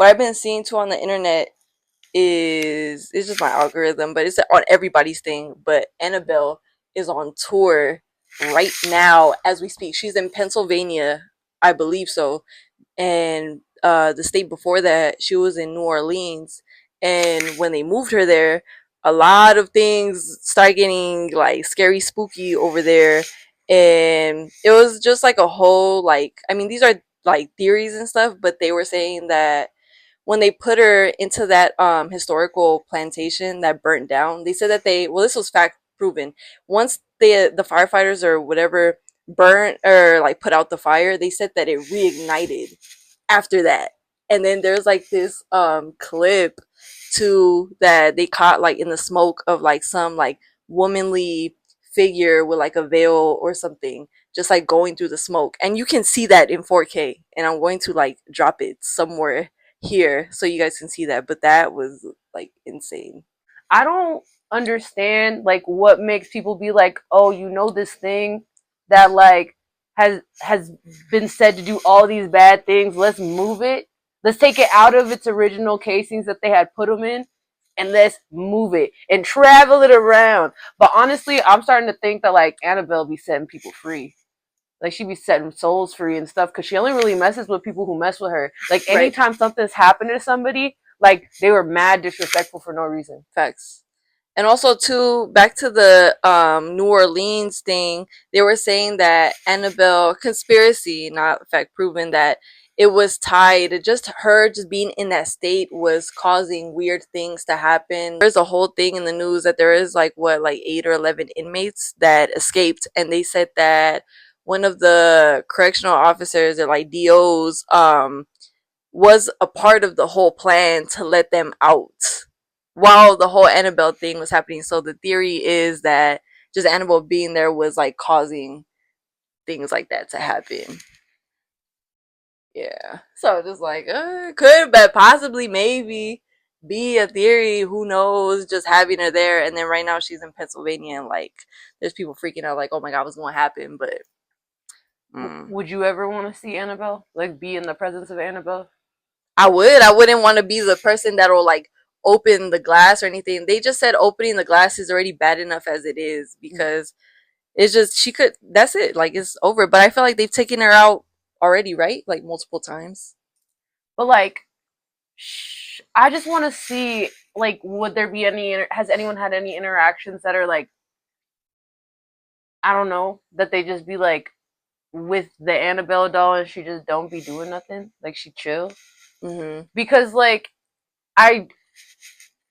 what I've been seeing too on the internet is it's just my algorithm, but it's on everybody's thing. But Annabelle is on tour right now as we speak. She's in Pennsylvania, I believe so, and the state before that she was in New Orleans. And when they moved her there, a lot of things started getting like scary, spooky over there, and it was just like a whole like I mean these are like theories and stuff, but they were saying that when they put her into that historical plantation that burnt down, they said that they well this was fact proven. Once the firefighters or whatever burnt or like put out the fire, they said that it reignited after that. And then there's like this clip too that they caught like in the smoke of like some like womanly figure with like a veil or something just like going through the smoke, and you can see that in 4K, and I'm going to like drop it somewhere here so you guys can see that, but that was like insane. I don't understand like what makes people be like, oh, you know, this thing that like has been said to do all these bad things. Let's move it. Let's take it out of its original casings that they had put them in, and let's move it and travel it around. But honestly, I'm starting to think that like Annabelle be setting people free. Like she be setting souls free and stuff because she only really messes with people who mess with her. Like Right. anytime something's happened to somebody, like they were mad disrespectful for no reason. Facts. And also too, back to the New Orleans thing, they were saying that Annabelle conspiracy, not fact proven, that it was tied. Just her just being in that state was causing weird things to happen. There's a whole thing in the news that there is like what, like 8 or 11 inmates that escaped, and they said that one of the correctional officers or like DOs was a part of the whole plan to let them out while the whole Annabelle thing was happening. So the theory is that just Annabelle being there was like causing things like that to happen. Yeah. So just like could but possibly maybe be a theory. Who knows? Just having her there, and then right now she's in Pennsylvania, and like there's people freaking out like, oh my god, what's going to happen? But Would you ever want to see Annabelle? Like be in the presence of Annabelle? I would. I wouldn't want to be the person that'll like open the glass or anything. They just said opening the glass is already bad enough as it is because it's just she could. That's it. Like it's over. But I feel like they've taken her out already, right? Like multiple times. But like, I just want to see like, would there be any? Has anyone had any interactions that are like, I don't know, that they just be like with the Annabelle doll and she just don't be doing nothing, like she chill? Mm-hmm. Because like I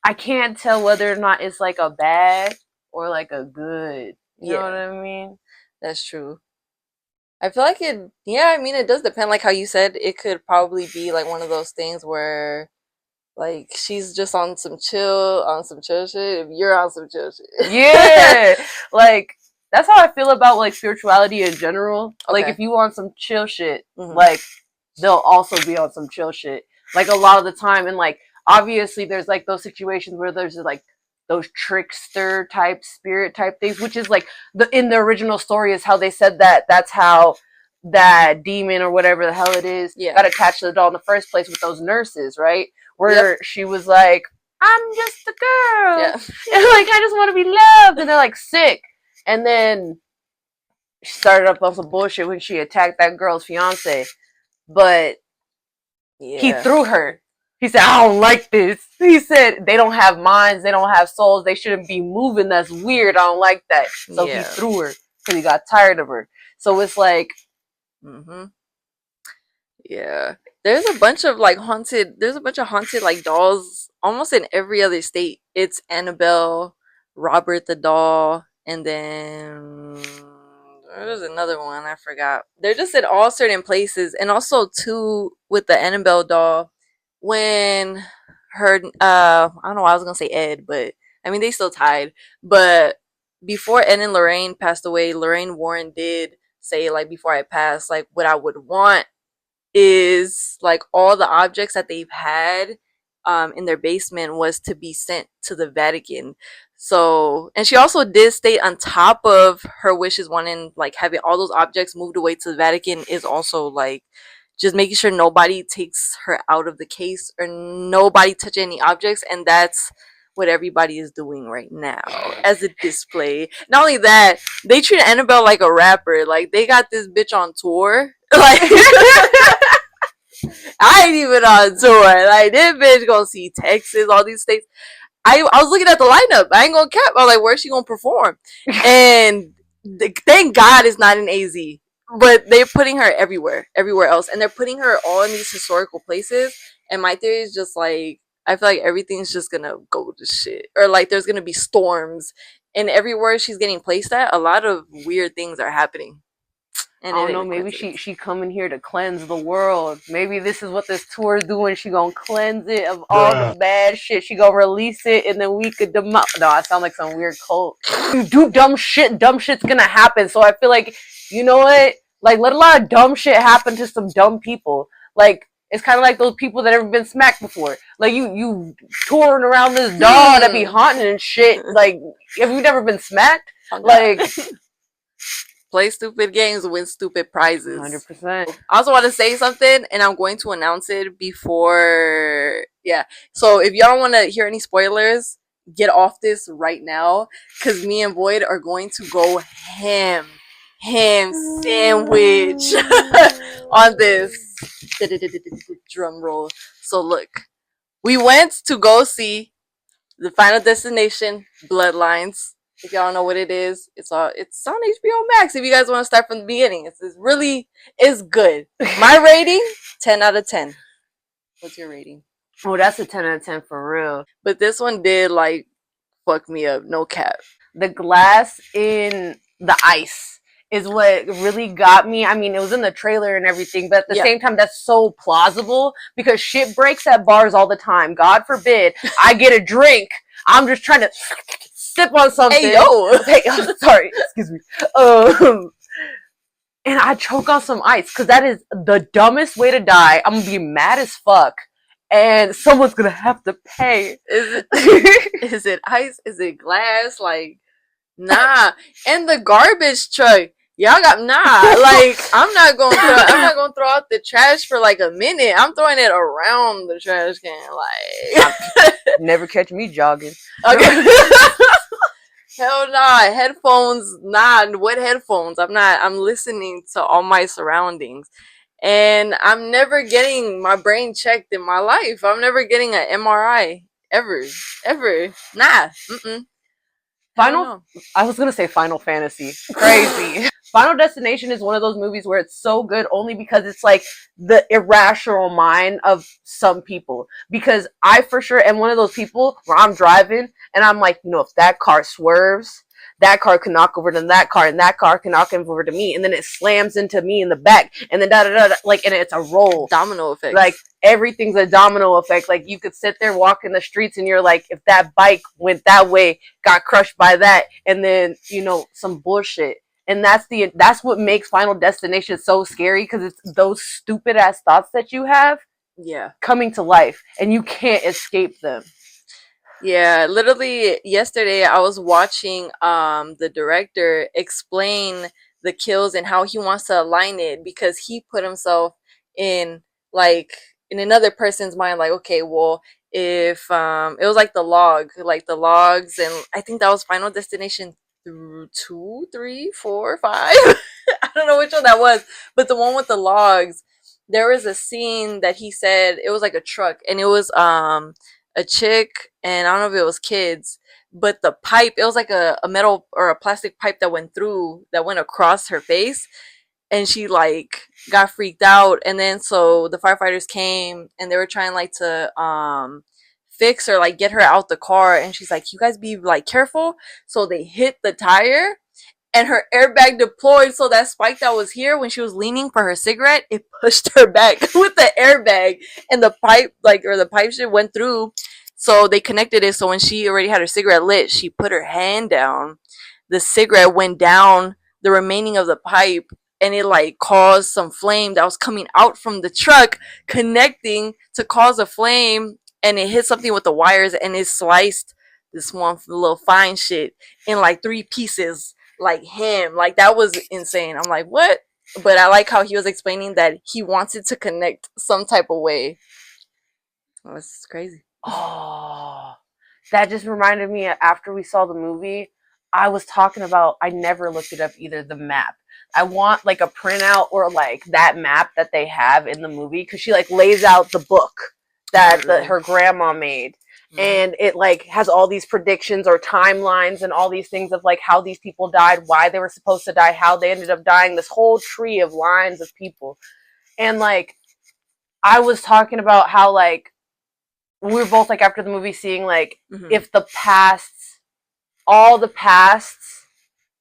I can't tell whether or not it's like a bad or like a good. You know what Yeah, I mean? that's true. I feel like it. Yeah, I mean, it does depend. Like how you said, it could probably be like one of those things where like she's just on some chill shit. If you're on some chill shit. Yeah, like that's how I feel about like spirituality in general. Like Okay. if you want some chill shit, Mm-hmm. like they'll also be on some chill shit. Like a lot of the time, and like obviously there's like those situations where there's like those trickster type spirit type things, which is like the in the original story is how they said that that's how that demon or whatever the hell it is Yeah. got attached to the doll in the first place with those nurses, right? Yep. Where she was like, I'm just a girl. Yeah. And like I just want to be loved, and they're like sick. And then she started up on some bullshit when she attacked that girl's fiance, but he Yeah. threw her. He said, I don't like this. He said, they don't have minds, they don't have souls, they shouldn't be moving. That's weird. I don't like that. So he Yeah. threw her because he got tired of her. So it's like, Mm-hmm. Yeah. There's a bunch of haunted like dolls almost in every other state. It's Annabelle, Robert the doll, and then there's another one I forgot. They're just in all certain places, and also too with the Annabelle doll when her I don't know why I was gonna say Ed, but I mean they still tied. But before Ed and Lorraine passed away, Lorraine Warren did say like before I passed, like what I would want is like all the objects that they've had in their basement was to be sent to the Vatican. So, and she also did state on top of her wishes, wanting like having all those objects moved away to the Vatican is also like just making sure nobody takes her out of the case or nobody touch any objects, and that's what everybody is doing right now as a display. Not only that, they treat Annabelle like a rapper. Like they got this bitch on tour. Like I ain't even on tour. Like this bitch gonna see Texas, all these states. I was looking at the lineup. I ain't gonna cap. I was like, where's she gonna perform? And thank God it's not in AZ. But they're putting her everywhere else, and they're putting her all in these historical places. And my theory is just like I feel like everything's just gonna go to shit, or like there's gonna be storms, and everywhere she's getting placed at, a lot of weird things are happening. I And it don't ain't know. a Maybe coincidence. she coming here to cleanse the world. Maybe this is what this tour is doing. She gonna cleanse it of all the bad shit. She gonna release it, and then we could No, I sound like some weird cult. You do dumb shit. Dumb shit's gonna happen. So I feel like, you know what? Like, let a lot of dumb shit happen to some dumb people. Like, it's kind of like those people that ever been smacked before. Like you touring around this doll that be haunting and shit. Like, have you never been smacked? Oh, Like, play stupid games, win stupid prizes. 100%. I also want to say something, and I'm going to announce it before. Yeah. So if y'all don't want to hear any spoilers, get off this right now, because me and Void are going to go ham sandwich on this. Drum roll. So look, we went to go see the Final Destination Bloodlines. If y'all don't know what it is, it's on HBO Max. If you guys want to start from the beginning, it's really is good. My rating 10 out of 10. What's your rating? Oh, that's a 10 out of 10 for real. But this one did like fuck me up, no cap. The glass in the ice is what really got me. I mean, it was in the trailer and everything, but at the same time, that's so plausible because shit breaks at bars all the time. God forbid I get a drink. I'm just trying to sip on something. Hey yo, hey, sorry, excuse me. And I choke on some ice because that is the dumbest way to die. I'm gonna be mad as fuck, and someone's gonna have to pay. Is it ice? Is it glass? Like nah. And the garbage truck. Y'all got like I'm not gonna throw out the trash for like a minute. I'm throwing it around the trash can. Like never catch me jogging. Okay. Hell nah. Headphones, nah, what headphones? I'm listening to all my surroundings. And I'm never getting my brain checked in my life. I'm never getting an MRI. Ever. Ever. Nah. Mm-mm. I was gonna say Final Fantasy. Crazy. Final Destination is one of those movies where it's so good only because it's like the irrational mind of some people. Because I for sure am one of those people where I'm driving and I'm like, you know, if that car swerves, that car can knock over to that car, and that car can knock over to me, and then it slams into me in the back, and then da da da, like, and it's a roll, domino effect. Like everything's a domino effect. Like you could sit there walking the streets, and you're like, if that bike went that way, got crushed by that, and then you know some bullshit. And that's what makes Final Destination so scary because it's those stupid ass thoughts that you have, coming to life, and you can't escape them. Yeah, literally yesterday I was watching the director explain the kills and how he wants to align it because he put himself in like in another person's mind like okay, well, if it was like the logs, and I think that was Final Destination 2, 3, 4, 5. I don't know which one that was, but the one with the logs, there was a scene that he said it was like a truck, and it was a chick, and I don't know if it was kids, but the pipe, it was like a metal or a plastic pipe that went across her face, and she like got freaked out. And then so the firefighters came and they were trying like to fix or like get her out the car, and she's like, you guys be like careful. So they hit the tire, and her airbag deployed, so that spike that was here when she was leaning for her cigarette, it pushed her back with the airbag, and the pipe shit went through. So they connected it, so when she already had her cigarette lit, she put her hand down, the cigarette went down the remaining of the pipe, and it like caused some flame that was coming out from the truck connecting to cause a flame, and it hit something with the wires, and it sliced this one little fine shit in like 3 pieces, like him. Like that was insane. I'm like, what? But I like how he was explaining that he wants it to connect some type of way. Oh, it's crazy. Oh, that just reminded me after we saw the movie, I was talking about, I never looked it up either, the map. I want like a printout or like that map that they have in the movie because she like lays out the book that her grandma made. Mm-hmm. And it like has all these predictions or timelines and all these things of like how these people died, why they were supposed to die, how they ended up dying, this whole tree of lines of people. And like I was talking about how like we were both like after the movie seeing like if the pasts, all the pasts,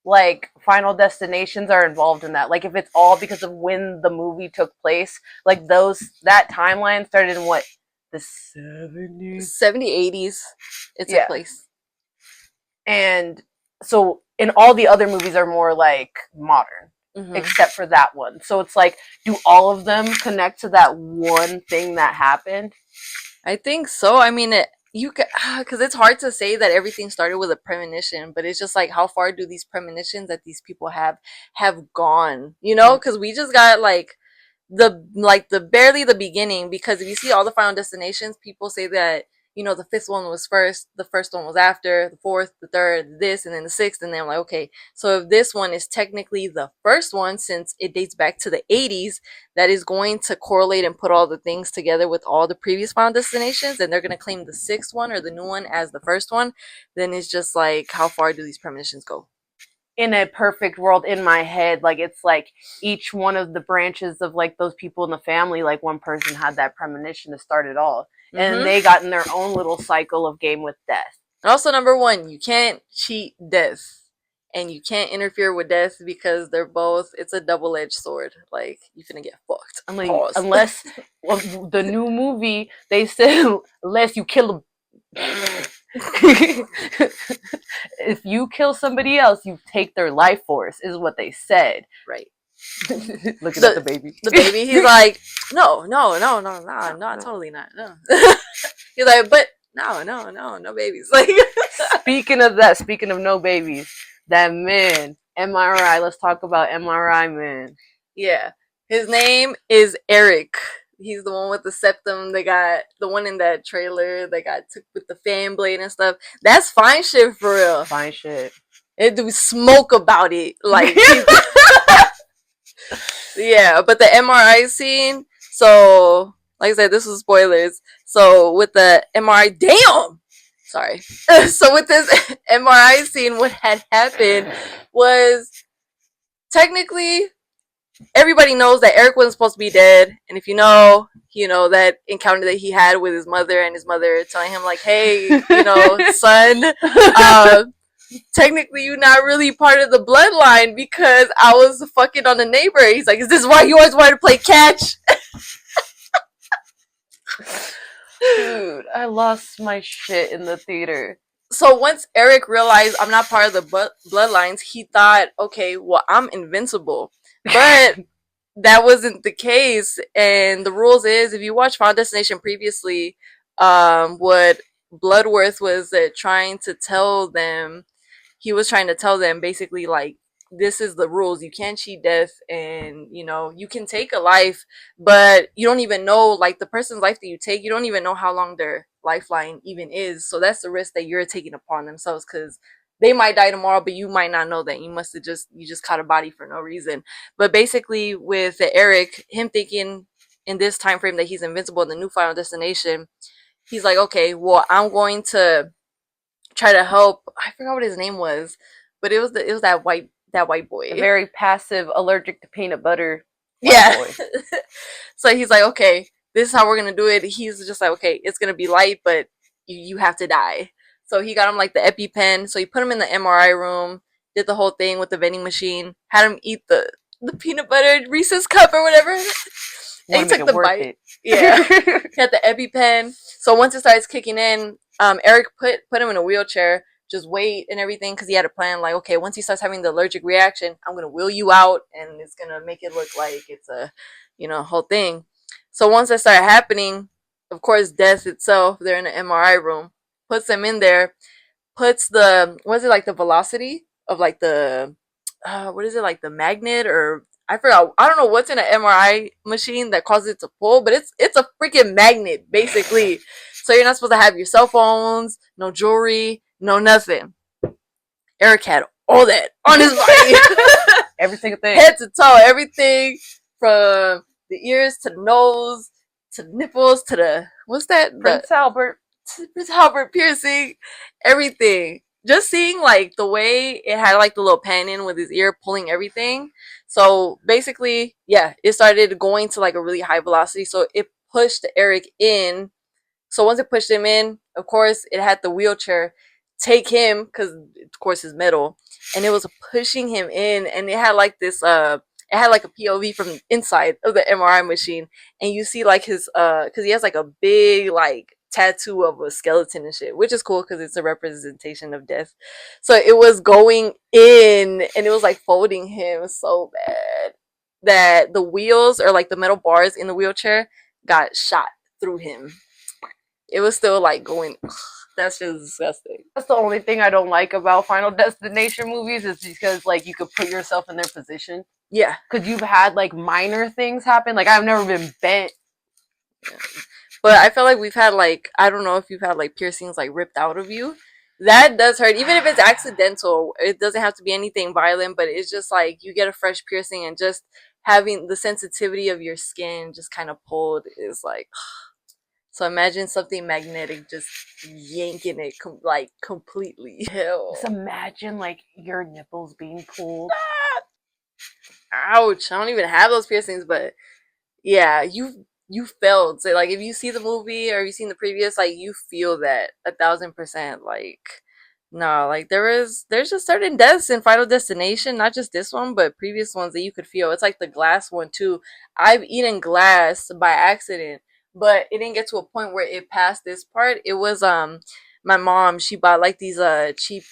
like final destinations are involved in that. Like if it's all because of when the movie took place, like that timeline started in what, the 70s, 80s. It took place. And so in all the other movies are more like modern. Except for that one. So it's like, do all of them connect to that one thing that happened? I think so. I mean, you can, because it's hard to say that everything started with a premonition, but it's just like how far do these premonitions that these people have gone? You know, because we just got the barely the beginning. Because if you see all the final destinations, people say that, you know, the fifth one was first, the first one was after, the fourth, the third, this, and then the sixth, and then I'm like, okay, so if this one is technically the first one, since it dates back to the 80s, that is going to correlate and put all the things together with all the previous final destinations, and they're going to claim the sixth one or the new one as the first one, then it's just like, how far do these premonitions go? In a perfect world in my head, like it's like each one of the branches of like those people in the family, like one person had that premonition to start it all, and they got in their own little cycle of game with death. And also, number one, you can't cheat death, and you can't interfere with death because they're both, it's a double-edged sword. Like, you're gonna get fucked. I mean, unless well, the new movie, they said unless you kill a if you kill somebody else, you take their life force, is what they said. Right. Looking at the baby. The baby, he's like, no, totally not. No. He's like, but no babies. Like, speaking of that, speaking of no babies, that man, MRI. Let's talk about MRI, man. Yeah, his name is Eric. He's the one with the septum. They got the one in that trailer that got took with the fan blade and stuff. That's fine shit for real. Fine shit. It do smoke about it. Like, yeah, but the MRI scene, so like I said, this was spoilers. So with the MRI, damn! Sorry. So with this MRI scene, what had happened was technically everybody knows that Eric wasn't supposed to be dead, and if you know that encounter that he had with his mother, and his mother telling him like, "Hey, son, technically you're not really part of the bloodline because I was fucking on the neighbor." He's like, "Is this why you always wanted to play catch?" Dude, I lost my shit in the theater. So once Eric realized I'm not part of the bloodlines, he thought, okay, well, I'm invincible. But that wasn't the case. And the rules is, if you watch Final Destination previously, what Bloodworth was trying to tell them, he was trying to tell them basically like, this is the rules. You can't cheat death, and you can take a life, but you don't even know, like, the person's life that you take, you don't even know how long their lifeline even is. So that's the risk that you're taking upon themselves, because they might die tomorrow, but you might not know that. You just caught a body for no reason. But basically with Eric, him thinking in this time frame that he's invincible in the new Final Destination, he's like, okay, well, I'm going to try to help. I forgot what his name was, but it was that white boy. A very passive, allergic to peanut butter. Yeah. So he's like, okay, this is how we're gonna do it. He's just like, okay, it's gonna be light, but you have to die. So he got him like the EpiPen. So he put him in the MRI room, did the whole thing with the vending machine, had him eat the peanut butter Reese's cup or whatever. And he took the bite. Yeah. He had the EpiPen. So once it starts kicking in, Eric put him in a wheelchair, just wait and everything, because he had a plan, like, okay, once he starts having the allergic reaction, I'm gonna wheel you out, and it's gonna make it look like it's a whole thing. So once that started happening, of course, death itself, they're in the MRI room, puts them in there, puts the, what is it, like the velocity of like the what is it, like the magnet, or I forgot. I don't know what's in an MRI machine that causes it to pull, but it's a freaking magnet basically. So you're not supposed to have your cell phones, no jewelry, no nothing. Eric had all that on his body. Every single thing. Head to toe, everything from the ears to the nose to the nipples to the what's that? Prince Albert. Prince Albert piercing, everything. Just seeing like the way it had like the little pen in with his ear pulling everything. So basically, yeah, it started going to like a really high velocity. So it pushed Eric in. So once it pushed him in, of course, it had the wheelchair take him because of course it's metal, and it was pushing him in, and it had like this it had like a POV from inside of the MRI machine, and you see like his because he has like a big like tattoo of a skeleton and shit, which is cool because it's a representation of death. So it was going in, and it was like folding him so bad that the wheels or like the metal bars in the wheelchair got shot through him. It was still like going. That's just disgusting. That's the only thing I don't like about Final Destination movies is because like you could put yourself in their position. Yeah, because you've had like minor things happen. Like I've never been bent. Yeah. But I feel like we've had like I don't know if you've had like piercings like ripped out of you. That does hurt, even if it's accidental. It doesn't have to be anything violent, but it's just like you get a fresh piercing and just having the sensitivity of your skin just kind of pulled is like. So imagine something magnetic just yanking it like completely. Hell. Just imagine like your nipples being pulled. Ouch! I don't even have those piercings, but yeah, you felt it. Like if you see the movie or you seen the previous, like you feel that 1,000%. Like no, like there's just certain deaths in Final Destination, not just this one, but previous ones that you could feel. It's like the glass one too. I've eaten glass by accident, but it didn't get to a point where it passed this part. It was my mom, she bought like these cheap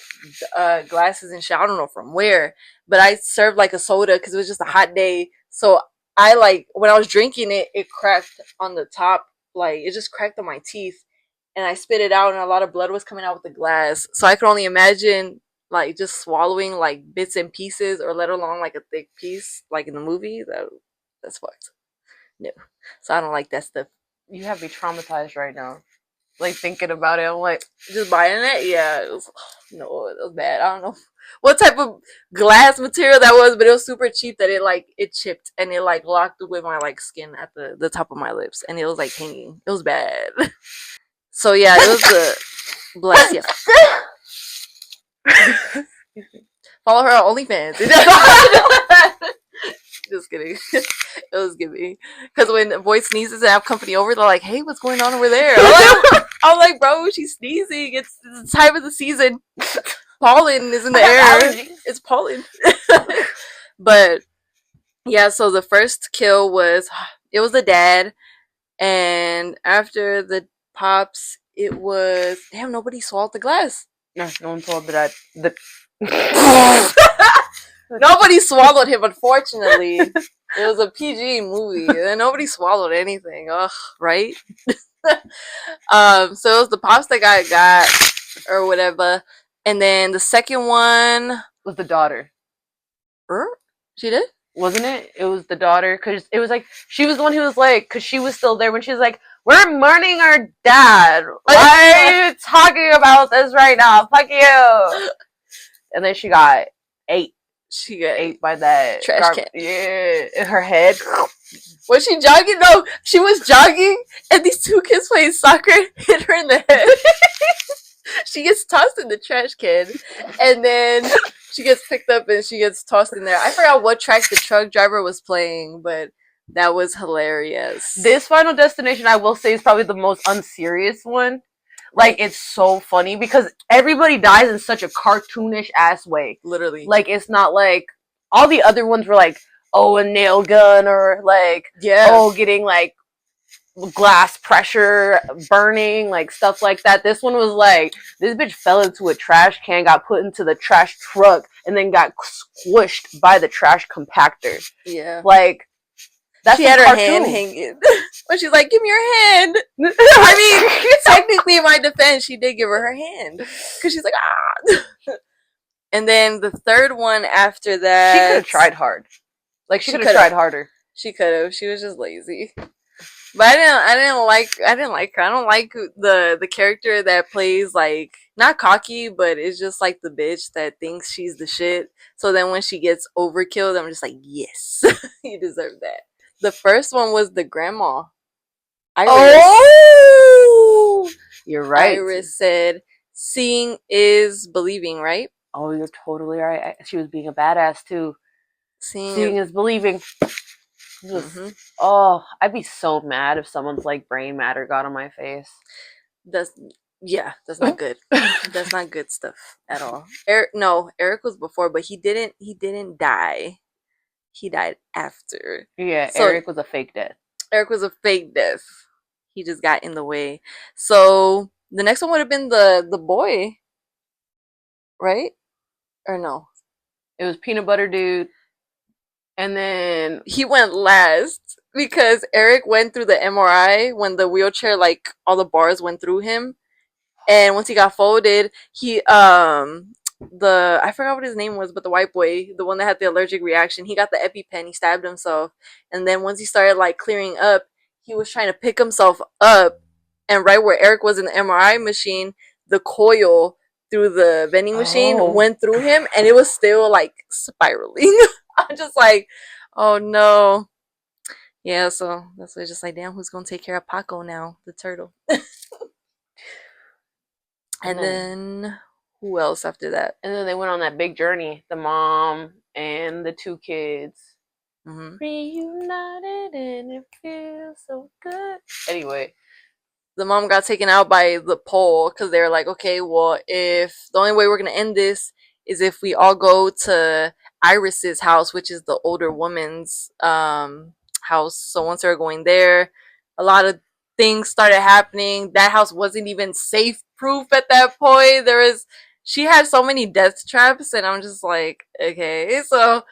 glasses and shit. I don't know from where, but I served like a soda because it was just a hot day. So I like when I was drinking it, it cracked on the top, like it just cracked on my teeth, and I spit it out, and a lot of blood was coming out with the glass. So I could only imagine like just swallowing like bits and pieces, or let alone like a thick piece, like in the movie. That's fucked. No, so I don't like that stuff. You have me traumatized right now. Like thinking about it, I'm like just buying it. Yeah, it was, no, it was bad. I don't know what type of glass material that was, but it was super cheap that it chipped and it like locked with my like skin at the top of my lips, and it was like hanging. It was bad. So yeah, it was the bless you. Follow her on OnlyFans. Just kidding. It was giving. Because when the boy sneezes and I have company over, they're like, "Hey, what's going on over there?" I'm like, "Bro, she's sneezing. It's the time of the season. Pollen is in the air. It's pollen." But yeah, so the first kill was the dad, and after the pops, it was damn, nobody swallowed the glass. No one swallowed the Nobody swallowed him, unfortunately. It was a PG movie, and nobody swallowed anything. Ugh, right? So it was the pops that got or whatever, and then the second one was the daughter. She did? Wasn't it? It was the daughter, because it was like she was the one who was like, because she was still there when she was like, "We're mourning our dad. Why are you talking about this right now? Fuck you!" And then she got ate. She got ate by that trash can. Yeah, in her head. Was she jogging? No, she was jogging, and these two kids playing soccer hit her in the head. She gets tossed in the trash can, and then she gets picked up and she gets tossed in there. I forgot what track the truck driver was playing, but that was hilarious. This Final Destination, I will say, is probably the most unserious one. Like, it's so funny because everybody dies in such a cartoonish ass way. Literally. Like, it's not like all the other ones were like, oh, a nail gun, or like, oh, getting like glass pressure, burning, like stuff like that. This one was like, this bitch fell into a trash can, got put into the trash truck, and then got squished by the trash compactor. Yeah. Like, she had her hand hanging. When she's like, "Give me your hand." I mean, technically, in my defense, she did give her hand. Because she's like, "Ah." And then the third one after that. She could have tried hard. Like she She could have could tried have. harder. She could have. She was just lazy. But I didn't like her. I don't like the character that plays like not cocky, but it's just like the bitch that thinks she's the shit. So then when she gets overkilled, I'm just like, yes, you deserve that. The first one was the grandma. Iris. Oh, you're right. Iris said, "Seeing is believing, right? Oh, you're totally right. She was being a badass too. Seeing Seeing is, is believing. Just, mm-hmm. oh, I'd be so mad if someone's like brain matter got on my face. That's yeah, that's not good. That's not good stuff at all. Eric, no, Eric was before, but he didn't die. He died after. Yeah, So Eric was a fake death. Eric was a fake death. He just got in the way. So the next one would have been the boy, right? Or no? It was peanut butter dude, and then He went last because Eric went through the MRI when the wheelchair, like all the bars went through him, and once he got folded, he the I forgot what his name was, but the white boy, the one that had the allergic reaction, he got the EpiPen, he stabbed himself, and then once he started like clearing up, he was trying to pick himself up, and right where Eric was in the MRI machine, the coil through the vending machine oh, went through him, and it was still like spiraling. I'm just like, oh no. Yeah, so that's why it's just like, damn, who's gonna take care of Paco now, the turtle? and And then then who else after that? and then they went on that big journey. The mom and the two kids Hmm. reunited, and it feels so good. Anyway, The mom got taken out by the pole because they were like, okay, well, if the only way we're gonna end this is if we all go to Iris's house, which is the older woman's house. So once they were going there, a lot of things started happening. That house wasn't even safe proof at that point. She had so many death traps, and I'm just like, okay. So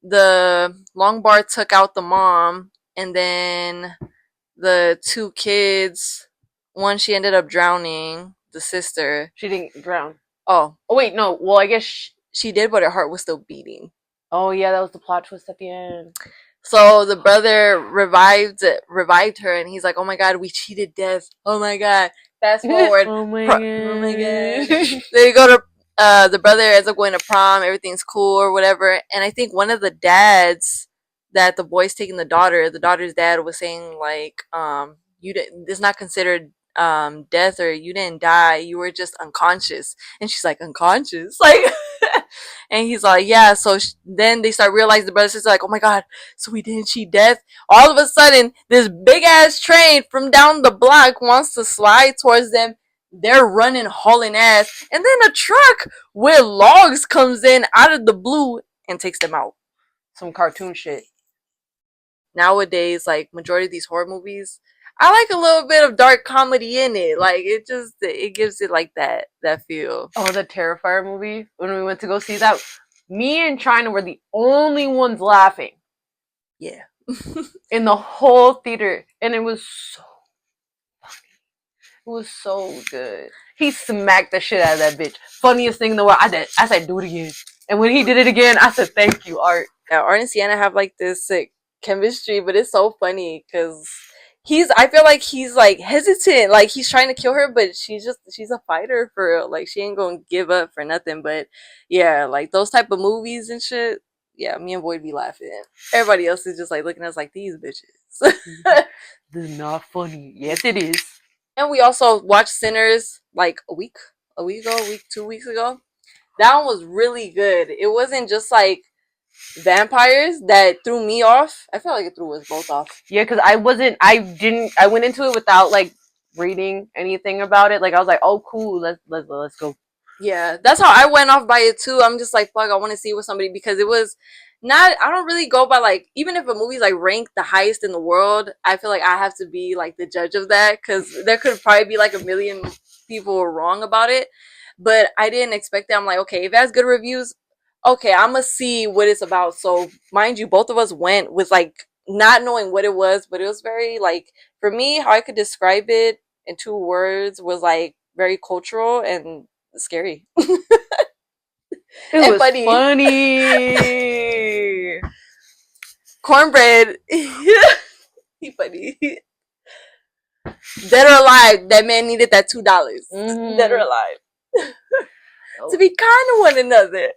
the long bar took out the mom, and then the two kids. One, she ended up drowning. The sister. she didn't drown. Oh, Oh wait, no. Well, I guess. she did, but her heart was still beating. Oh yeah, that was the plot twist at the end. So the brother revived her, and he's like, "Oh my god, we cheated death. Oh my god." Fast forward. Oh my Oh my god. god. They go to the brother ends up going to prom. Everything's cool or whatever. And I think one of the dads that the boy's taking the daughter's dad was saying like, you didn't. It's not considered death, or you didn't die. You were just unconscious. And she's like, unconscious, like. And he's like, yeah. So then they start realizing, the brother sister like, oh my god, so we didn't cheat death. All of a sudden, this big ass train from down the block wants to slide towards them. They're running, hauling ass, and then a truck with logs comes in out of the blue and takes them out. Some cartoon shit. Nowadays, like majority of these horror movies, I like a little bit of dark comedy in it. Like it gives it like that feel. Oh, the Terrifier movie. When we went to go see that, me and China were the only ones laughing. Yeah. In the whole theater, and it was so funny. It was so good. He smacked the shit out of that bitch. Funniest thing in the world. I said, do it again. And when he did it again, I said, thank you, Art. Yeah, Art and Sienna have like this sick chemistry, but it's so funny because I feel like he's like hesitant, like he's trying to kill her, but she's a fighter for real. Like she ain't gonna give up for nothing. But yeah, like those type of movies and shit. Yeah, me and Boyd be laughing. Everybody else is just like looking at us like these bitches. This is not funny. Yes, it is. And we also watched Sinners like a week ago, 2 weeks ago. That one was really good. It wasn't just like vampires that threw me off. I felt like it threw us both off. Yeah, because I went into it without like reading anything about it. Like I was like, oh cool, let's go. Yeah, that's how I went off by it too. I'm just like, fuck, I want to see it with somebody because it was not. I don't really go by like, even if a movie's like ranked the highest in the world, I feel like I have to be like the judge of that because there could probably be like a million people wrong about it. But I didn't expect that. I'm like, okay, if it has good reviews, okay, I'm gonna see what it's about. So mind you, both of us went with like not knowing what it was, but it was very like, for me, how I could describe it in 2 words was like very cultural and scary. It And was funny. funny. cornbread. He funny. Dead or alive, that man needed that $2. Mm-hmm. Dead or alive. To be kind to one another.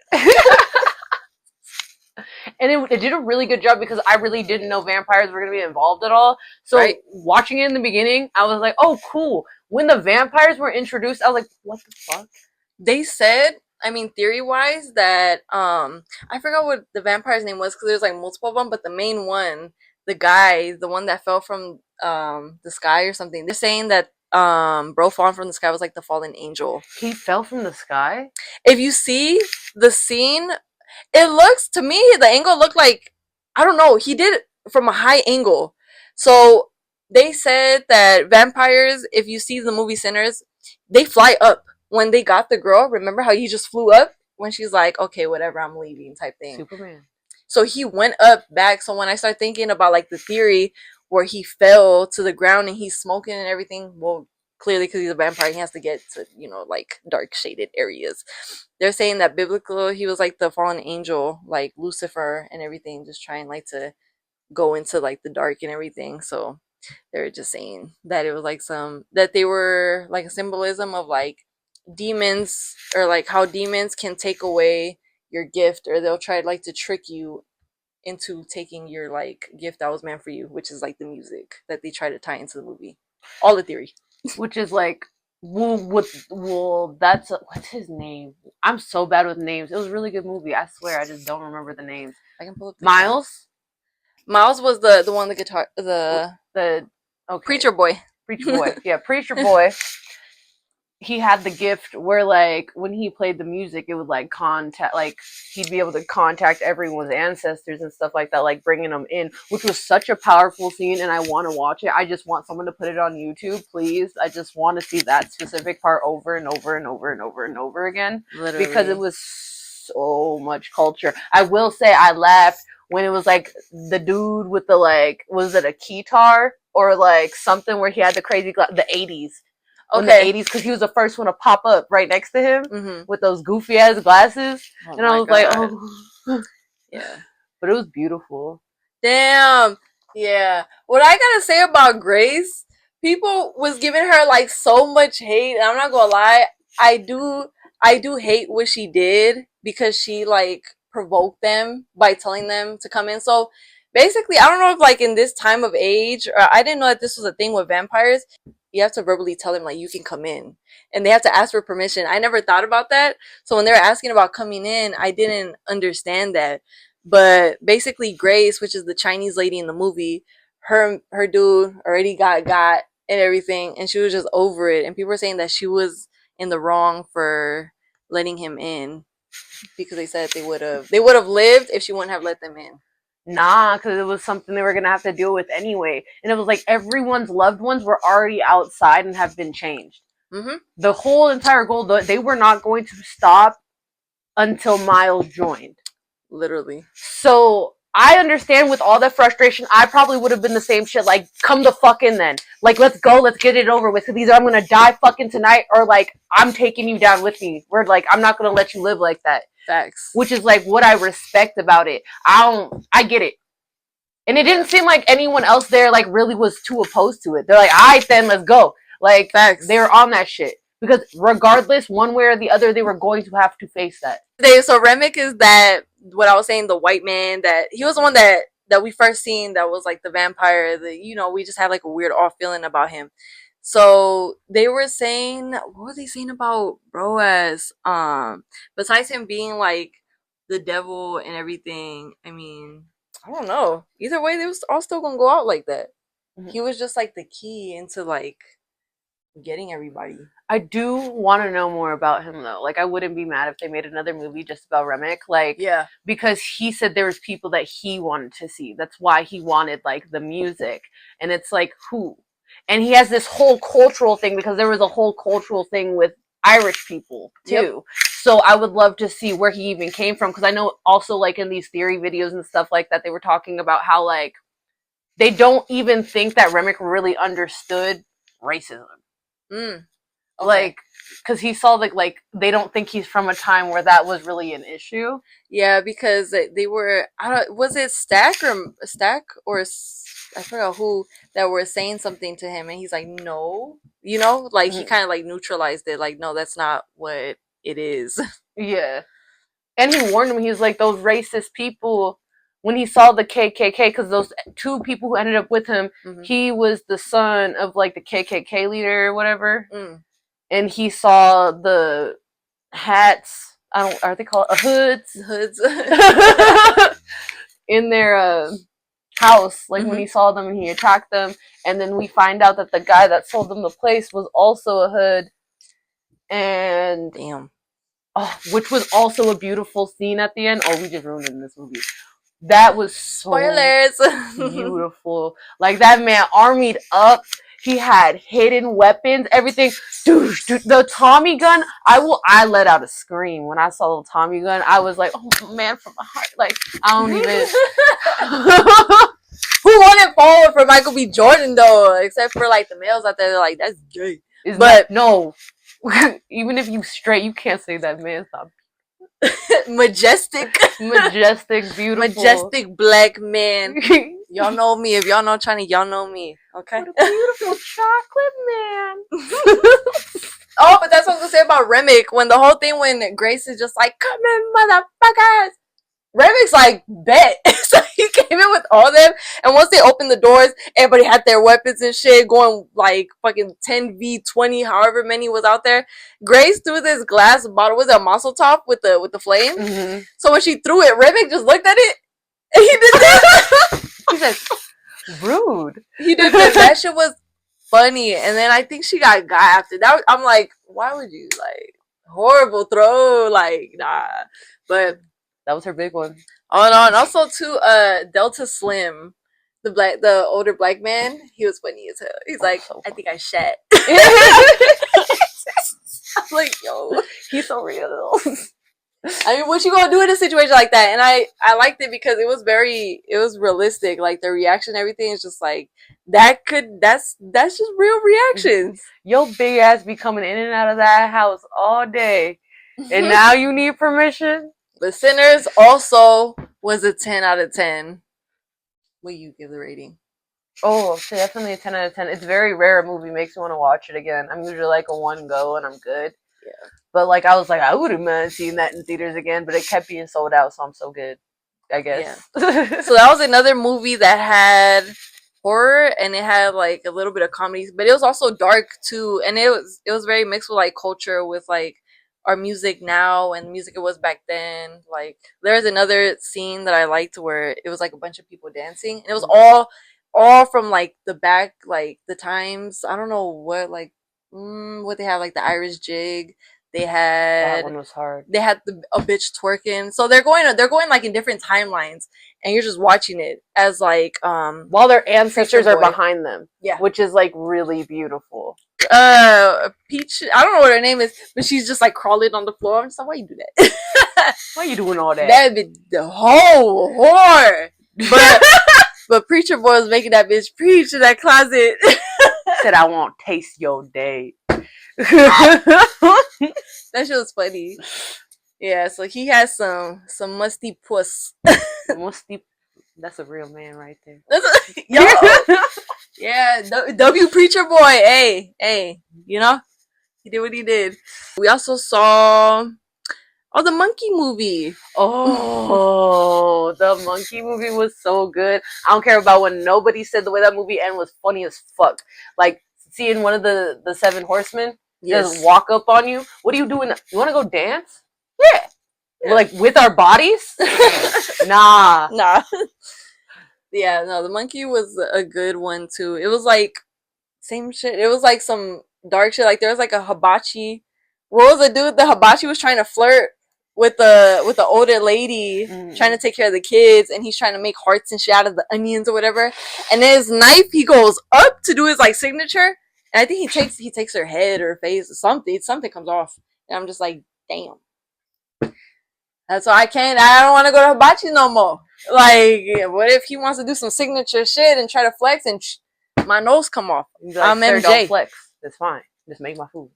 And it did a really good job because I really didn't know vampires were going to be involved at all. So right. Watching it in the beginning, I was like, oh, cool. When the vampires were introduced, I was like, what the fuck? They said, I mean, theory-wise, that, I forgot what the vampire's name was because there's like multiple of them, but the main one, the guy, the one that fell from the sky or something, they're saying that bro falling from the sky was like the fallen angel. He fell from the sky? If you see the scene, it looks, to me, the angle looked like, I don't know, he did it from a high angle. So they said that vampires, if you see the movie Sinners, they fly up. When they got the girl, remember how he just flew up when she's like, okay, whatever, I'm leaving type thing. Superman. So he went up back. So when I start thinking about like the theory where he fell to the ground and he's smoking and everything, well, clearly because he's a vampire, he has to get to, you know, like dark shaded areas. They're saying that biblical, he was like the fallen angel, like Lucifer and everything, just trying like to go into like the dark and everything. So they're just saying that it was like that they were like a symbolism of like demons, or like how demons can take away your gift, or they'll try like to trick you into taking your like gift that was meant for you, which is like the music that they try to tie into the movie. All the theory. Which is like, that's what's his name? I'm so bad with names. It was a really good movie. I swear, I just don't remember the names. I can pull up Miles. Miles was the one, the guitar, the okay. preacher boy. Yeah, preacher boy. He had the gift where like when he played the music, it would like contact, like he'd be able to contact everyone's ancestors and stuff like that, like bringing them in, which was such a powerful scene. And I want to watch it. I just want someone to put it on YouTube, please. I just want to see that specific part over and over and over and over and over again. Literally. Because it was so much culture. I will say I laughed when it was like the dude with the like, was it a keytar or like something where he had the crazy the 80s. In the 80s, because he was the first one to pop up right next to him with those goofy ass glasses. And I was like, oh. Yeah. But it was beautiful. Damn. Yeah. What I gotta say about Grace, people was giving her like so much hate. And I'm not gonna lie, I do hate what she did, because she like provoked them by telling them to come in. So basically, I don't know if like in this time of age, or I didn't know that this was a thing with vampires. You have to verbally tell them like you can come in, and they have to ask for permission. I never thought about that. So when they were asking about coming in, I didn't understand that. But basically, Grace, which is the Chinese lady in the movie, her dude already got and everything, and she was just over it. And people were saying that she was in the wrong for letting him in, because they said they would have lived if she wouldn't have let them in. Nah, because it was something they were going to have to deal with anyway. And it was like everyone's loved ones were already outside and have been changed. The whole entire goal, they were not going to stop until Miles joined. Literally. So I understand with all that frustration, I probably would have been the same shit. Like, come the fuck in then. Like, let's go. Let's get it over with. Because either I'm going to die fucking tonight, or like, I'm taking you down with me. We're like, I'm not going to let you live like that. Facts. Which is like what I respect about it. I get it. And it didn't seem like anyone else there like really was too opposed to it. They're like, all right then, let's go. Like, facts. They were on that shit. Because regardless, one way or the other, they were going to have to face that. So Remick is that, what I was saying, the white man, that he was the one that we first seen that was like the vampire. We just had like a weird off feeling about him. So they were saying, what were they saying about Boaz? Besides him being like the devil and everything, I mean, I don't know. Either way, they was all still gonna go out like that. He was just like the key into like getting everybody. I do want to know more about him though. Like, I wouldn't be mad if they made another movie just about Remick. Like, yeah, because he said there was people that he wanted to see. That's why he wanted like the music, and it's like who. And he has this whole cultural thing, because there was a whole cultural thing with Irish people too. Yep. So I would love to see where he even came from, because I know also like in these theory videos and stuff like that, they were talking about how like they don't even think that Remick really understood racism. Okay. Like, because he saw like they don't think he's from a time where that was really an issue. Yeah, because they were, I don't, was it Stack or I forgot who, that were saying something to him, and he's like, no, you know, like he Mhm. kind of like neutralized it, like, no, that's not what it is. Yeah. And he warned him. He was like, those racist people. When he saw the KKK, because those two people who ended up with him, Mm-hmm. he was the son of like the KKK leader or whatever, Mm. and he saw the hats. I don't. Are they called hoods? Hoods. In their house, like when Mm-hmm. he saw them and he attacked them, and then we find out that the guy that sold them the place was also a hood, and Damn. which was also a beautiful scene at the end. Oh, we just ruined it in this movie. That was so Spoilers. beautiful. Like that man armied up. He had hidden weapons, everything. Dude, the Tommy gun. I let out a scream when I saw the Tommy gun. I was like, oh man, from my heart. Like I don't even. Who wouldn't fall for Michael B. Jordan though? Except for like the males out there, they're like, that's gay. But no, even if you straight, you can't say that man's not majestic, beautiful, majestic black man. Y'all know me. If y'all know Chinese, y'all know me. Okay. What a beautiful chocolate man. Oh, but that's what I was gonna say about Remick. When the whole thing, when Grace is just like, come in, motherfuckers. Remick's like, bet. So he came in with all them, and once they opened the doors, everybody had their weapons and shit going like fucking 10v20, however many was out there. Grace threw this glass bottle, was it a Mazel Tov with the flame? Mm-hmm. So when she threw it, Remick just looked at it, and he did this. He said, rude. He did this. That shit was funny. And then I think she got after that. I'm like, why would you, like, horrible throw, like, nah. But that was her big one. Oh no, and also too, Delta Slim, the older black man, he was funny as hell. He's like, so I think I shat. I'm like, yo, he's so real. I mean, what you gonna do in a situation like that? And I liked it because it was realistic. Like the reaction, everything is just like that's just real reactions. Your big ass be coming in and out of that house all day, and now you need permission. But Sinners also was a 10 out of 10. What do you give the rating? Oh, definitely a 10 out of 10. It's very rare a movie makes me want to watch it again. I'm usually like a one go and I'm good. Yeah. But like I was like, I wouldn't mind seeing that in theaters again, but it kept being sold out, so I'm so good, I guess. Yeah. So that was another movie that had horror and it had like a little bit of comedy, but it was also dark too, and it was very mixed with like culture, with like our music now and music it was back then. Like there's another scene that I liked where it was like a bunch of people dancing, and it was all from like the back, like the times. I don't know what, like what they have, like the Irish jig. They had that one was hard. They had a bitch twerking. So they're going like in different timelines, and you're just watching it as like while their ancestors are behind them. Yeah, which is like really beautiful. Peach, I don't know what her name is, but she's just like crawling on the floor. I'm just like, why you do that? Why you doing all that? That'd be the whole whore. But Preacher Boy was making that bitch preach in that closet. Said, I won't taste your day. That shit was funny. Yeah, so he has some musty puss. Musty, that's a real man right there. Yo. Yeah, W Preacher Boy. Hey, you know, he did what he did. We also saw the monkey movie. Oh, the monkey movie was so good. I don't care about what nobody said. The way that movie ended was funny as fuck. Like seeing one of the seven horsemen just walk up on you. What are you doing? You want to go dance? Yeah. Like with our bodies? Nah. Yeah, no, the monkey was a good one too. It was like same shit. It was like some dark shit. Like there was like a hibachi. What was the dude? The hibachi was trying to flirt with the older lady, trying to take care of the kids, and he's trying to make hearts and shit out of the onions or whatever. And then his knife, he goes up to do his like signature, and I think he takes her head or face or something. Something comes off, and I'm just like, damn. That's why I don't want to go to hibachi no more. Like, what if he wants to do some signature shit and try to flex and my nose come off? Like, I'm MJ. Don't flex. It's fine. Just make my food.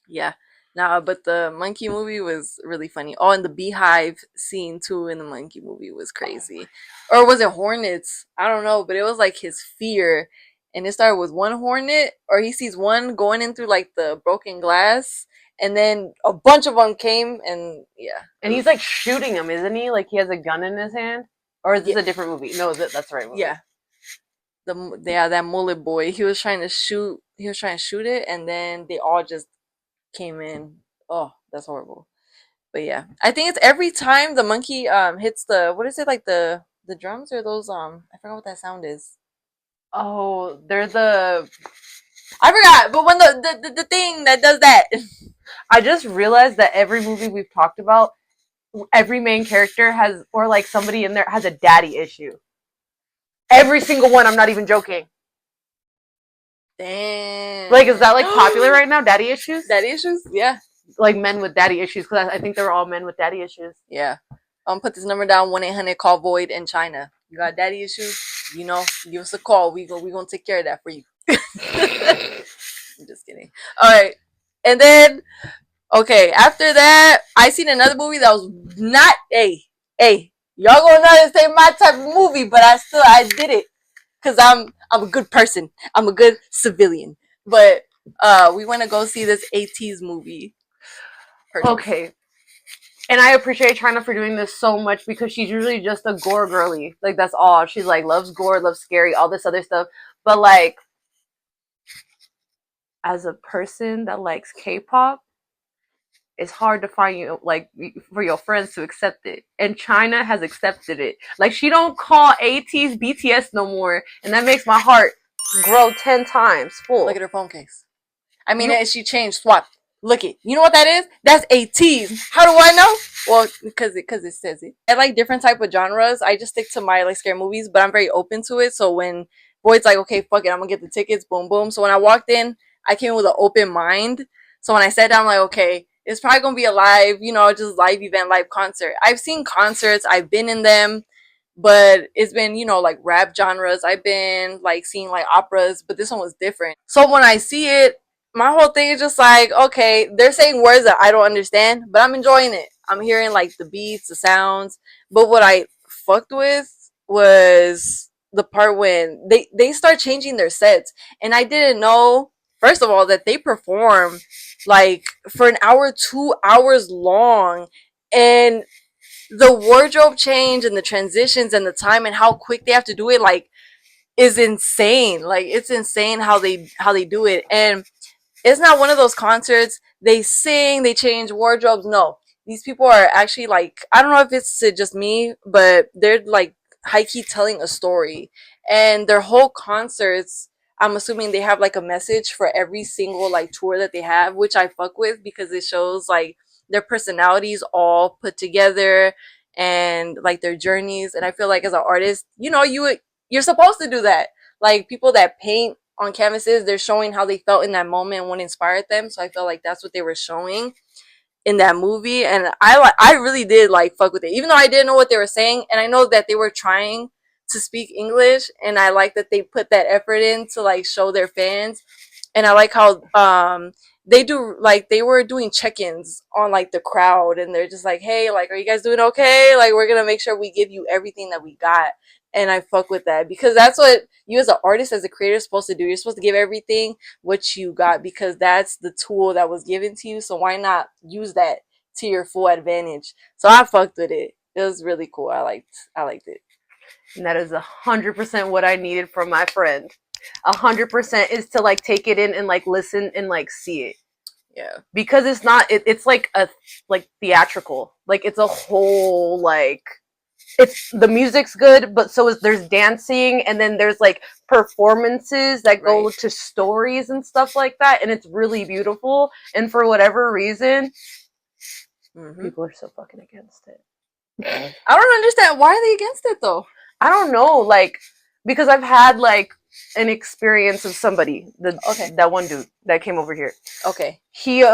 Yeah. Nah, but the monkey movie was really funny. Oh, and the beehive scene too in the monkey movie was crazy. Or was it hornets? I don't know, but it was like his fear. And it started with one hornet, or he sees one going in through like the broken glass, and then a bunch of them came, and yeah, And he's like shooting him, isn't he? Like he has a gun in his hand. Or is yeah, this a different movie? No, that's the right movie. yeah. Yeah, that mullet boy. He was trying to shoot. He was trying to shoot it, and then they all just came in. Oh, that's horrible. But yeah, I think it's every time the monkey hits the, what is it, like the drums or those, I forgot what that sound is. Oh, they're the. I forgot, but when the thing that does that. I just realized that every movie we've talked about, every main character has, or like somebody in there has a daddy issue. Every single one. I'm not even joking. Damn. Like, is that like popular right now? Daddy issues? Daddy issues? Yeah. Like men with daddy issues, because I think they're all men with daddy issues. Yeah. Put this number down, 1-800 call void in China. You got daddy issues? You know, give us a call. We gonna take care of that for you. I'm just kidding. All right. And then, okay, after that, I seen another movie that was not y'all gonna know this ain't my type of movie, but I did it because I'm a good person. I'm a good civilian. But we want to go see this ATEEZ movie. Okay. And I appreciate China for doing this so much, because she's usually just a gore girly. Like, that's all. She's like, loves gore, loves scary, all this other stuff. But like, as a person that likes K-pop, it's hard to find you, like, for your friends to accept it. And China has accepted it. Like, she don't call ATEEZ BTS no more, and that makes my heart grow 10 times full. Look at her phone case. I mean, she changed, swapped. Look it. You know what that is? That's ATEEZ. How do I know? Well, because it says it. I like different type of genres. I just stick to my like scary movies, but I'm very open to it. So when Boyd's like, okay, fuck it, I'm gonna get the tickets, boom, boom. So when I walked in, I came with an open mind. So when I sat down, I'm like, okay, it's probably gonna be a live, just live event, live concert. I've seen concerts, I've been in them, but it's been, like rap genres. I've been like seeing like operas, but this one was different. So when I see it, my whole thing is just like, okay, they're saying words that I don't understand, but I'm enjoying it. I'm hearing like the beats, the sounds. But what I fucked with was the part when they start changing their sets, and I didn't know, first of all, that they perform like for an hour, 2 hours long, and the wardrobe change and the transitions and the time and how quick they have to do it, like, is insane. Like, it's insane how they do it. And it's not one of those concerts they sing, they change wardrobes. No, these people are actually like, I don't know if it's just me, but they're like high key telling a story, and their whole concerts, I'm assuming they have like a message for every single like tour that they have, which I fuck with because it shows like their personalities all put together and like their journeys. And I feel like as an artist, you're supposed to do that. Like people that paint on canvases, they're showing how they felt in that moment and what inspired them. So I felt like that's what they were showing in that movie, and I really did like fuck with it, even though I didn't know what they were saying, and I know that they were trying to speak English, and I like that they put that effort in to like show their fans. And I like how they do, like they were doing check-ins on like the crowd, and they're just like, hey, like, are you guys doing okay? Like, we're gonna make sure we give you everything that we got. And I fuck with that because that's what you as an artist, as a creator, is supposed to do. You're supposed to give everything what you got because that's the tool that was given to you. So why not use that to your full advantage? So I fucked with it. It was really cool. I liked it. And that is 100% what I needed from my friend. 100% is to like take it in and like listen and like see it. Yeah. Because it's not, it's like a like theatrical. Like it's a whole like, it's the music's good, but so is there's dancing, and then there's like performances that go to stories and stuff like that, and it's really beautiful. And for whatever reason, people are so fucking against it. I don't understand, why are they against it though? I don't know, like, because I've had like an experience of somebody, that one dude that came over here. Okay. He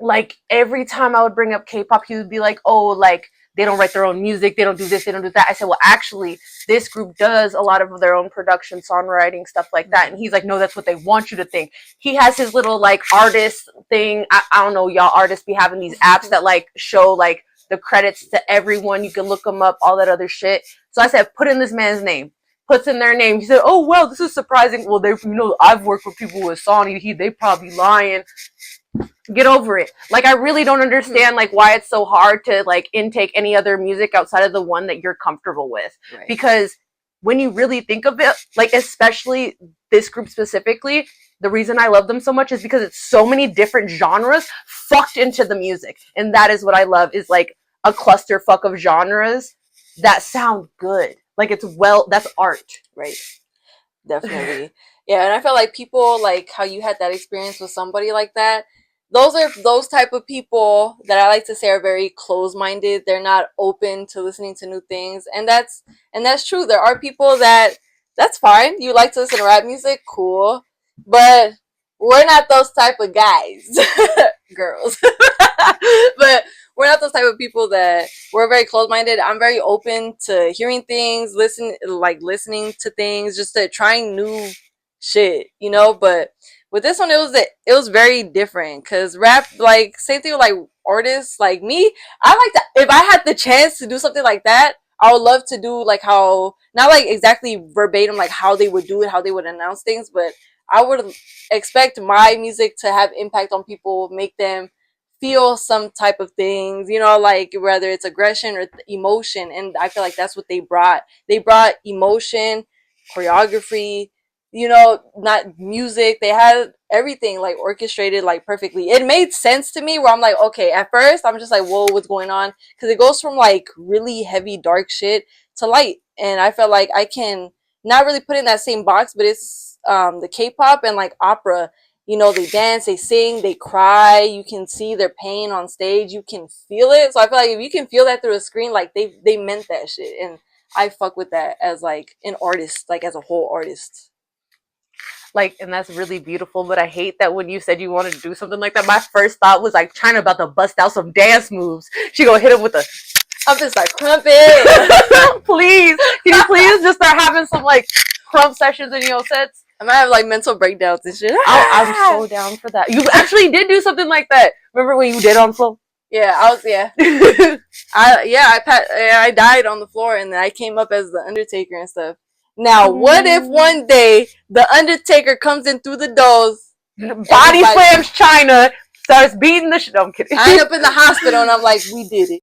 like every time I would bring up K-pop, he would be like, "Oh, like they don't write their own music, they don't do this, they don't do that. I said, well, actually, this group does a lot of their own production, songwriting, stuff like that. And he's like, no, that's what they want you to think. He has his little like artist thing. I don't know, y'all artists be having these apps that like show like the credits to everyone. You can look them up, all that other shit. So I said, put in this man's name. Puts in their name. He said, oh, wow, this is surprising. Well, I've worked with people with Sony. They probably lying. Get over it. Like, I really don't understand like why it's so hard to like intake any other music outside of the one that you're comfortable with. Right. Because when you really think of it, like especially this group specifically, the reason I love them so much is because it's so many different genres fucked into the music. And that is what I love, is like a clusterfuck of genres that sound good. Like that's art. Right. Definitely. Yeah, and I feel like people, like how you had that experience with somebody like that, those are those type of people that I like to say are very closed-minded. They're not open to listening to new things. And that's true. There are people that's fine. You like to listen to rap music, cool. But we're not those type of guys. Girls. But we're not those type of people that we're very closed-minded. I'm very open to hearing things, listening to things, just to trying new shit, you know. But with this one, it was very different, because rap, like, same thing with like artists like me. I like to, if I had the chance to do something like that, I would love to do like how, not like exactly verbatim like how they would do it, how they would announce things, but I would expect my music to have impact on people, make them feel some type of things, you know, like whether it's aggression or emotion. And I feel like that's what they brought. They brought emotion, choreography, you know, not music. They had everything like orchestrated like perfectly. It made sense to me, where I'm like, okay, at first I'm just like, whoa, what's going on? Because it goes from like really heavy dark shit to light. And I felt like I can not really put in that same box, but it's the K-pop and like opera. You know, they dance, they sing, they cry. You can see their pain on stage. You can feel it. So I feel like if you can feel that through a screen, like they meant that shit. And I fuck with that as like an artist, like as a whole artist. Like, and that's really beautiful. But I hate that when you said you wanted to do something like that, my first thought was like China about to bust out some dance moves. She gonna hit him with a, I'm just like, crump it. Please, can you please just start having some like crump sessions in your sets? I might have like mental breakdowns and shit. I'm so down for that. You actually did do something like that. Remember when you did on floor? Yeah, I died on the floor, and then I came up as the Undertaker and stuff. Now, what if one day the Undertaker comes in through the doors, body slams China, starts beating the shit? No, I'm kidding. I end up in the hospital, and I'm like, we did it.